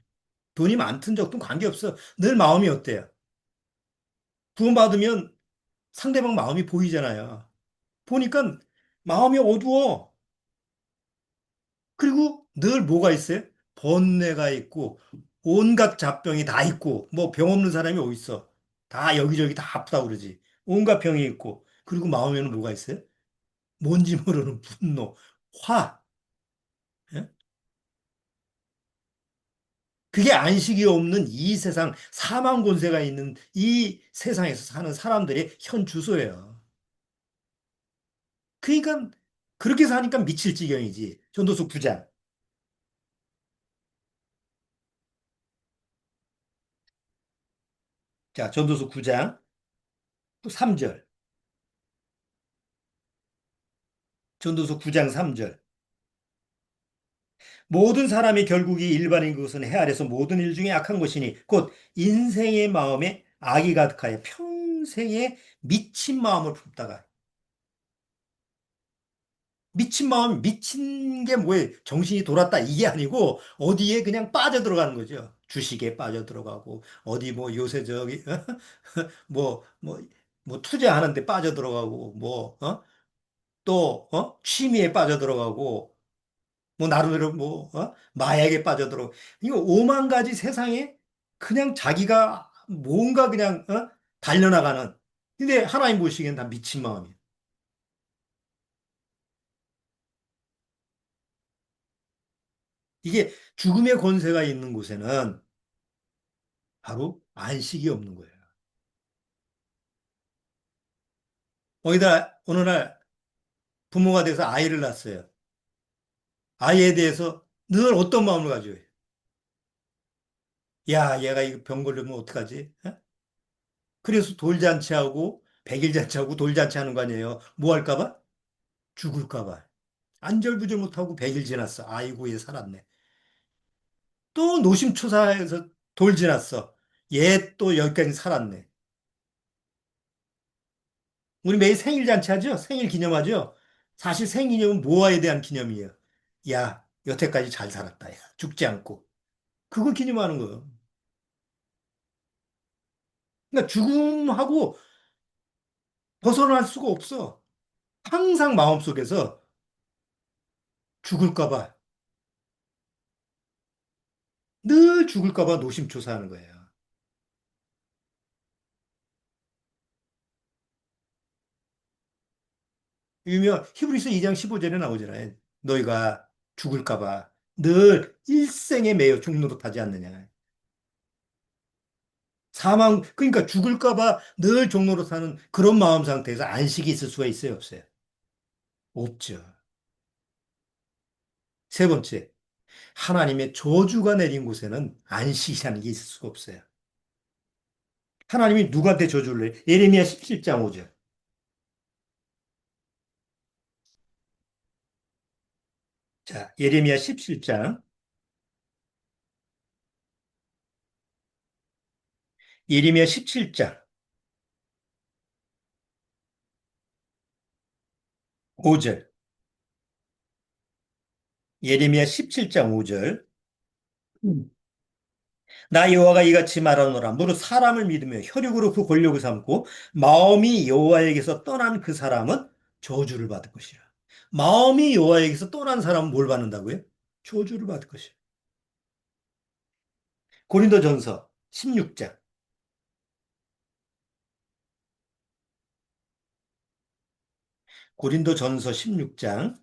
돈이 많든 적든 관계없어. 늘 마음이 어때요? 구원받으면 상대방 마음이 보이잖아요. 보니까 마음이 어두워. 그리고 늘 뭐가 있어요? 번뇌가 있고 온갖 잡병이 다 있고 뭐 병 없는 사람이 어디 있어? 다 여기저기 다 아프다 그러지. 온갖 병이 있고 그리고 마음에는 뭐가 있어요? 뭔지 모르는 분노, 화. 예? 그게 안식이 없는 이 세상 사망 권세가 있는 이 세상에서 사는 사람들의 현 주소예요. 그러니까 그렇게 사니까 미칠 지경이지. 전도서 9장. 자, 전도서 9장 3절. 전도서 9장 3절. 모든 사람이 결국이 일반인 그것은 해 아래서 모든 일 중에 악한 것이니 곧 인생의 마음에 악이 가득하여 평생에 미친 마음을 품다가 미친 마음 미친 게 뭐예요? 정신이 돌았다 이게 아니고 어디에 그냥 빠져들어가는 거죠. 주식에 빠져들어가고 어디 뭐 요새 저기 뭐 투자하는데 빠져들어가고 취미에 빠져들어가고 뭐 나름대로 마약에 빠져들어 이거 오만 가지 세상에 그냥 자기가 뭔가 그냥 달려나가는 근데 하나님 보시기엔 다 미친 마음이에요. 이게 죽음의 권세가 있는 곳에는 바로 안식이 없는 거예요. 거기다 어느 날 부모가 돼서 아이를 낳았어요. 아이에 대해서 늘 어떤 마음을 가져요? 야, 얘가 이거 병 걸리면 어떡하지? 어? 그래서 돌잔치하고 백일잔치하고 돌잔치 하는 거 아니에요. 뭐 할까 봐? 죽을까 봐. 안절부절 못하고 100일 지났어. 아이고, 얘 살았네. 또 노심초사해서 돌 지났어. 얘 또 여기까지 살았네. 우리 매일 생일 잔치하죠? 생일 기념하죠? 사실 생기념은 뭐에 대한 기념이에요? 야, 여태까지 잘 살았다. 야, 죽지 않고. 그거 기념하는 거예요. 그러니까 죽음하고 벗어날 수가 없어. 항상 마음속에서 죽을까 봐, 늘 죽을까 봐 노심초사하는 거예요. 유명 히브리서 2장 15절에 나오잖아요. 너희가 죽을까 봐 늘 일생에 매여 죽노릇하지 않느냐. 사망, 그러니까 죽을까 봐 늘 종노릇하는 그런 마음 상태에서 안식이 있을 수가 있어요, 없어요? 없죠. 세 번째, 하나님의 저주가 내린 곳에는 안식이라는 게 있을 수가 없어요. 하나님이 누구한테 저주를 해요? 예레미야 17장 5절. 자, 예레미야 17장, 예레미야 17장 5절. 예레미야 17장 5절. 나 여호와가 이같이 말하노라. 무릇 사람을 믿으며 혈육으로 그 권력을 삼고 마음이 여호와에게서 떠난 그 사람은 저주를 받을 것이라. 마음이 여호와에게서 떠난 사람은 뭘 받는다고요? 저주를 받을 것이라. 고린도전서 16장. 고린도전서 16장.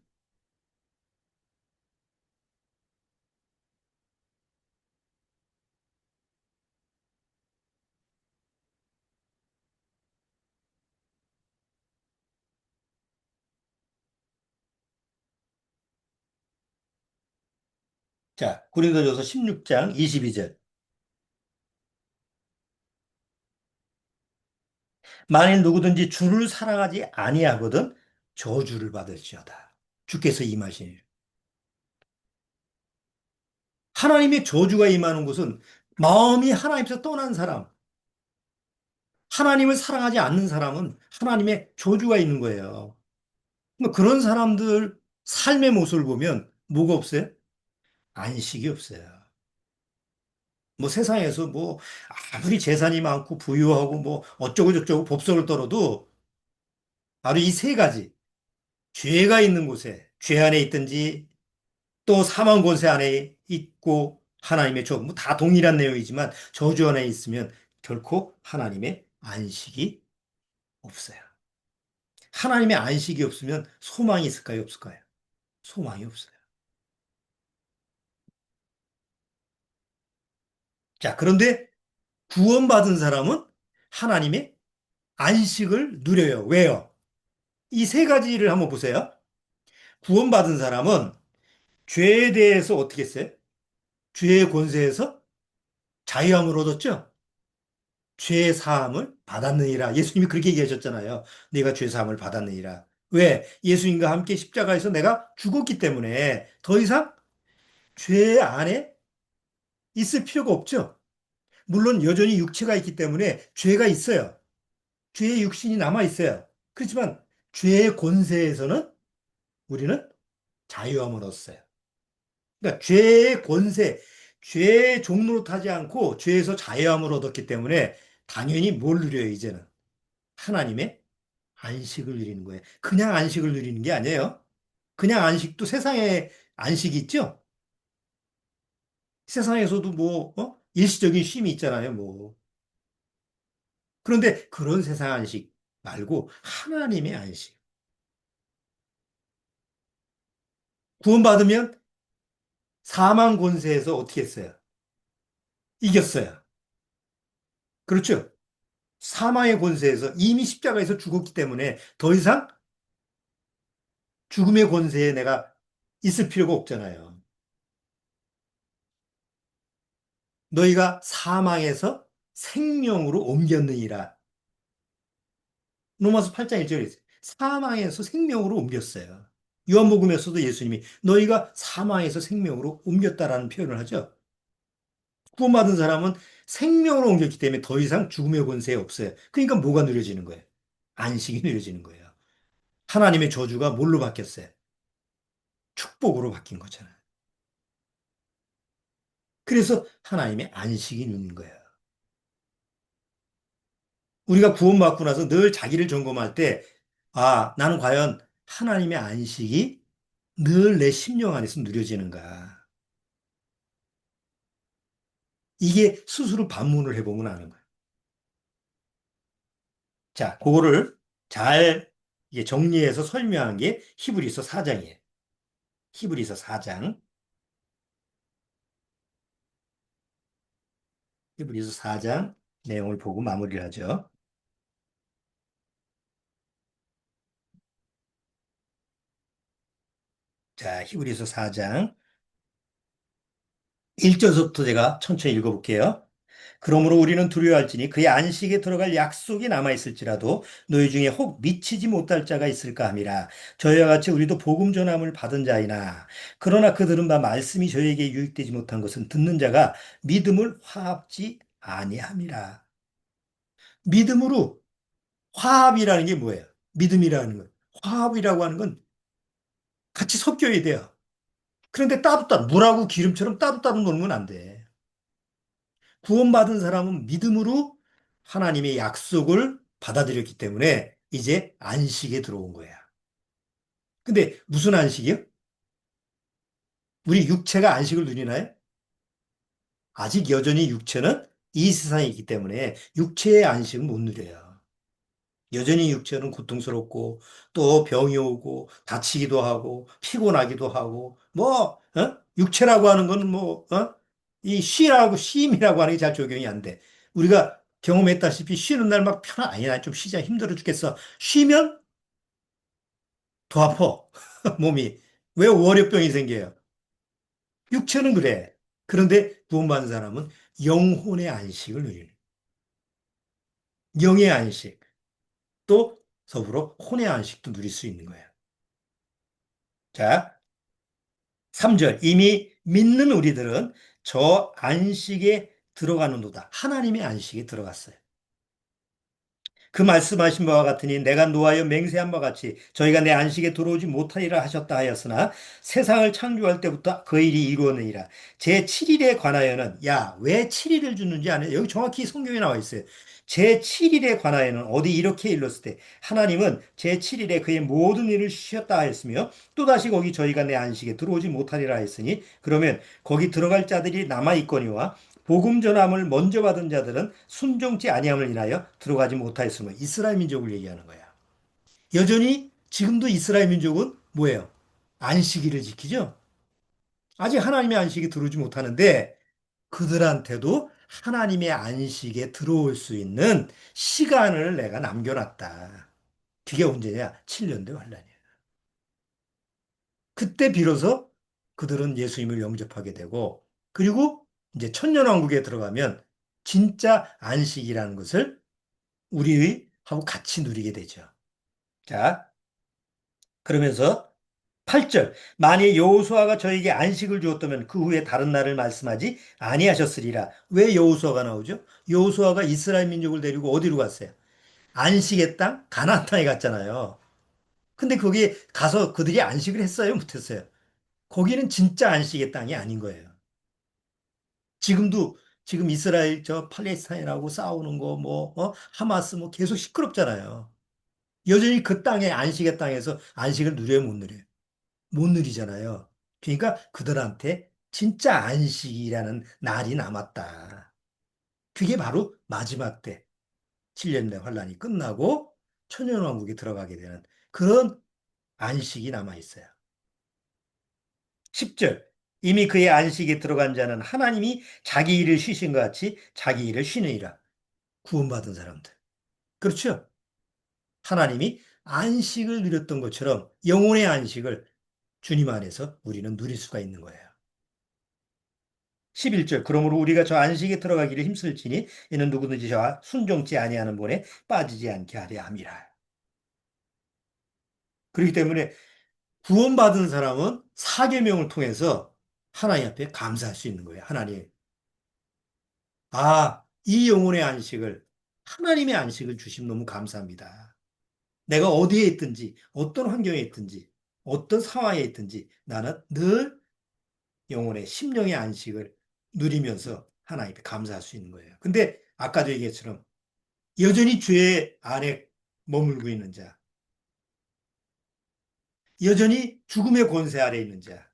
자, 고린도전서 16장 22절. 만일 누구든지 주를 사랑하지 아니하거든 저주를 받을지어다. 주께서 임하시니. 하나님의 저주가 임하는 곳은 마음이 하나님께서 떠난 사람, 하나님을 사랑하지 않는 사람은 하나님의 저주가 있는 거예요. 그런 사람들 삶의 모습을 보면 뭐가 없어요? 안식이 없어요. 뭐 세상에서 뭐 아무리 재산이 많고 부유하고 뭐 어쩌고 저쩌고 법석을 떨어도 바로 이 세 가지 죄가 있는 곳에 죄 안에 있든지 또 사망 권세 안에 있고 하나님의 뭐다 동일한 내용이지만 저주 안에 있으면 결코 하나님의 안식이 없어요. 하나님의 안식이 없으면 소망이 있을까요? 없을까요? 소망이 없어요. 자, 그런데 구원받은 사람은 하나님의 안식을 누려요. 왜요? 이 세 가지를 한번 보세요. 구원받은 사람은 죄에 대해서 어떻게 했어요? 죄의 권세에서 자유함을 얻었죠? 죄 사함을 받았느니라. 예수님이 그렇게 얘기하셨잖아요. 내가 죄 사함을 받았느니라. 왜? 예수님과 함께 십자가에서 내가 죽었기 때문에 더 이상 죄 안에 있을 필요가 없죠. 물론 여전히 육체가 있기 때문에 죄가 있어요. 죄의 육신이 남아 있어요. 그렇지만 죄의 권세에서는 우리는 자유함을 얻었어요. 그러니까 죄의 권세, 죄의 종로로 타지 않고 죄에서 자유함을 얻었기 때문에 당연히 뭘 누려요, 이제는? 하나님의 안식을 누리는 거예요. 그냥 안식을 누리는 게 아니에요. 그냥 안식도 세상에 안식이 있죠? 세상에서도 뭐, 일시적인 쉼이 있잖아요, 뭐. 그런데 그런 세상 안식 말고 하나님의 안식. 구원받으면 사망 권세에서 어떻게 했어요? 이겼어요. 그렇죠? 사망의 권세에서 이미 십자가에서 죽었기 때문에 더 이상 죽음의 권세에 내가 있을 필요가 없잖아요. 너희가 사망에서 생명으로 옮겼느니라. 로마서 8장 1절에 있어요. 사망에서 생명으로 옮겼어요. 요한복음에서도 예수님이 너희가 사망에서 생명으로 옮겼다라는 표현을 하죠. 구원받은 사람은 생명으로 옮겼기 때문에 더 이상 죽음의 권세에 없어요. 그러니까 뭐가 누려지는 거예요? 안식이 누려지는 거예요. 하나님의 저주가 뭘로 바뀌었어요? 축복으로 바뀐 거잖아요. 그래서 하나님의 안식이 누는 거예요. 우리가 구원받고 나서 늘 자기를 점검할 때, 아, 나는 과연 하나님의 안식이 늘 내 심령 안에서 누려지는가. 이게 스스로 반문을 해보면 아는 거예요. 자, 그거를 잘 이게 정리해서 설명한 게 히브리서 4장이에요. 히브리서 4장. 히브리서 4장 내용을 보고 마무리를 하죠. 자, 히브리서 4장 1절부터 제가 천천히 읽어볼게요. 그러므로 우리는 두려워할지니 그의 안식에 들어갈 약속이 남아있을지라도 너희 중에 혹 미치지 못할 자가 있을까 함이라. 저희와 같이 우리도 복음 전함을 받은 자이나 그러나 그 들은 바 말씀이 저에게 유익되지 못한 것은 듣는 자가 믿음을 화합지 아니함이라. 믿음으로 화합이라는 게 뭐예요? 믿음이라는 건 화합이라고 하는 건 같이 섞여야 돼요. 그런데 따로따로 물하고 기름처럼 따로따로 놓으면 안 돼. 구원받은 사람은 믿음으로 하나님의 약속을 받아들였기 때문에 이제 안식에 들어온 거야. 근데 무슨 안식이요? 우리 육체가 안식을 누리나요? 아직 여전히 육체는 이 세상에 있기 때문에 육체의 안식은 못 누려요. 여전히 육체는 고통스럽고 또 병이 오고 다치기도 하고 피곤하기도 하고 뭐 육체라고 하는 거는 뭐 이 쉬라고 쉼이라고 하는 게 잘 적용이 안 돼. 우리가 경험했다시피 쉬는 날 막 편안 아니야 좀 쉬자 힘들어 죽겠어. 쉬면 더 아파 몸이. 왜 월요병이 생겨요? 육체는 그래. 그런데 구원받은 사람은 영혼의 안식을 누리는 영의 안식 또 더불어 혼의 안식도 누릴 수 있는 거예요. 자, 3절. 이미 믿는 우리들은 저 안식에 들어가는도다. 하나님의 안식에 들어갔어요. 그 말씀하신 바와 같으니 내가 노하여 맹세한 바와 같이 저희가 내 안식에 들어오지 못하리라 하셨다 하였으나 세상을 창조할 때부터 그 일이 이루어지니라. 제 7일에 관하여는 왜 7일을 주는지 아냐? 여기 정확히 성경에 나와 있어요. 제 7일에 관하여는 어디 이렇게 일렀을 때 하나님은 제 7일에 그의 모든 일을 쉬었다 하였으며 또다시 거기 저희가 내 안식에 들어오지 못하리라 했으니 그러면 거기 들어갈 자들이 남아 있거니와 복음 전함을 먼저 받은 자들은 순종치 아니함을 인하여 들어가지 못하였으며 이스라엘 민족을 얘기하는 거야. 여전히 지금도 이스라엘 민족은 뭐예요? 안식일을 지키죠. 아직 하나님의 안식에 들어오지 못하는데 그들한테도 하나님의 안식에 들어올 수 있는 시간을 내가 남겨놨다. 그게 언제냐? 7년대 환란이에요. 그때 비로소 그들은 예수님을 영접하게 되고 그리고 이제 천년왕국에 들어가면 진짜 안식이라는 것을 우리의 하고 같이 누리게 되죠. 자, 그러면서 8절 만일 여호수아가 저에게 안식을 주었다면 그 후에 다른 날을 말씀하지 아니하셨으리라. 왜 여호수아가 나오죠? 여호수아가 이스라엘 민족을 데리고 어디로 갔어요? 안식의 땅 가나안 땅에 갔잖아요. 근데 거기에 가서 그들이 안식을 했어요, 못했어요? 거기는 진짜 안식의 땅이 아닌 거예요. 지금도 지금 이스라엘 저 팔레스타인하고 싸우는 거 뭐 하마스 뭐 계속 시끄럽잖아요. 여전히 그 땅에 안식의 땅에서 안식을 누려요, 못 누려요? 못 누리잖아요. 그러니까 그들한테 진짜 안식이라는 날이 남았다. 그게 바로 마지막 때 7년대 환란이 끝나고 천년왕국에 들어가게 되는 그런 안식이 남아 있어요. 10절 이미 그의 안식에 들어간 자는 하나님이 자기 일을 쉬신 것 같이 자기 일을 쉬느니라. 구원받은 사람들. 그렇죠? 하나님이 안식을 누렸던 것처럼 영혼의 안식을 주님 안에서 우리는 누릴 수가 있는 거예요. 11절 그러므로 우리가 저 안식에 들어가기를 힘쓸지니 이는 누구든지 저와 순종치 아니하는 본에 빠지지 않게 하려 함이라. 그렇기 때문에 구원받은 사람은 사계명을 통해서 하나님 앞에 감사할 수 있는 거예요. 하나님, 이 영혼의 안식을 하나님의 안식을 주심 너무 감사합니다. 내가 어디에 있든지 어떤 환경에 있든지 어떤 상황에 있든지 나는 늘 영혼의 심령의 안식을 누리면서 하나님께 감사할 수 있는 거예요. 근데 아까도 얘기했처럼 여전히 죄 안에 머물고 있는 자, 여전히 죽음의 권세 아래 있는 자,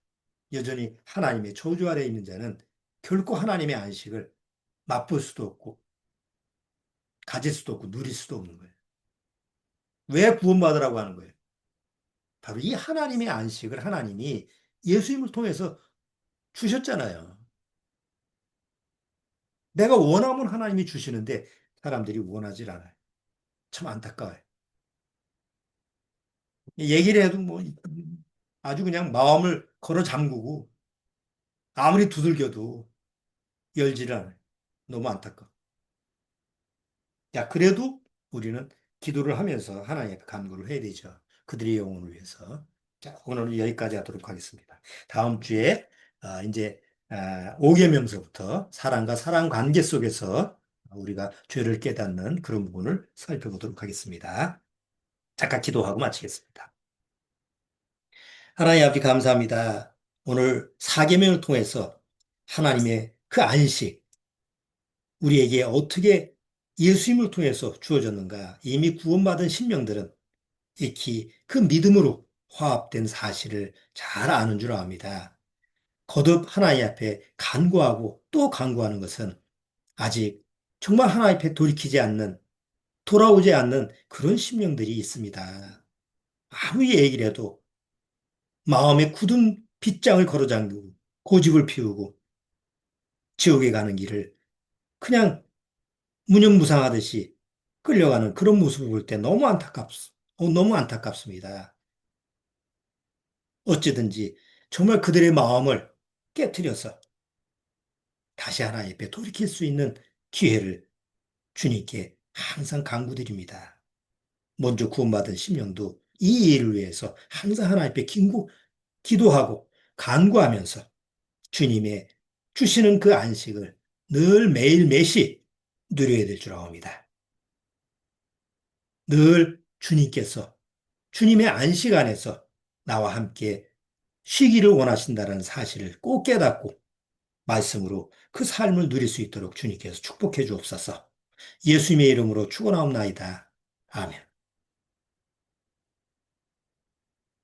여전히 하나님의 저주 아래 있는 자는 결코 하나님의 안식을 맛볼 수도 없고 가질 수도 없고 누릴 수도 없는 거예요. 왜 구원받으라고 하는 거예요? 바로 이 하나님의 안식을 하나님이 예수님을 통해서 주셨잖아요. 내가 원하면 하나님이 주시는데 사람들이 원하지 않아요. 참 안타까워요. 얘기를 해도 뭐 아주 그냥 마음을 걸어 잠그고 아무리 두들겨도 열지를 않아요. 너무 안타까워. 야, 그래도 우리는 기도를 하면서 하나님 앞에 간구를 해야 되죠. 그들의 영혼을 위해서. 자, 오늘은 여기까지 하도록 하겠습니다. 다음 주에 이제 5계명서부터 사랑과 사랑 관계 속에서 우리가 죄를 깨닫는 그런 부분을 살펴보도록 하겠습니다. 잠깐 기도하고 마치겠습니다. 하나님 아버지 감사합니다. 오늘 4계명을 통해서 하나님의 그 안식, 우리에게 어떻게 예수님을 통해서 주어졌는가. 이미 구원받은 신명들은 익히 그 믿음으로 화합된 사실을 잘 아는 줄 압니다. 거듭 하나님 앞에 간구하고 또 간구하는 것은 아직 정말 하나님 앞에 돌이키지 않는, 돌아오지 않는 그런 신명들이 있습니다. 아무리 얘기를 해도 마음에 굳은 빗장을 걸어 잠그고 고집을 피우고 지옥에 가는 길을 그냥 무념무상하듯이 끌려가는 그런 모습을 볼 때 너무 안타깝습니다. 어찌든지 정말 그들의 마음을 깨트려서 다시 하나님 앞에 돌이킬 수 있는 기회를 주님께 항상 간구드립니다. 먼저 구원받은 심령도 이 일을 위해서 항상 하나님 앞에 기도하고 간구하면서 주님의 주시는 그 안식을 늘 매일 매시 누려야 될 줄 압니다. 늘 주님께서 주님의 안식 안에서 나와 함께 쉬기를 원하신다는 사실을 꼭 깨닫고 말씀으로 그 삶을 누릴 수 있도록 주님께서 축복해 주옵소서. 예수님의 이름으로 축원하옵나이다. 아멘.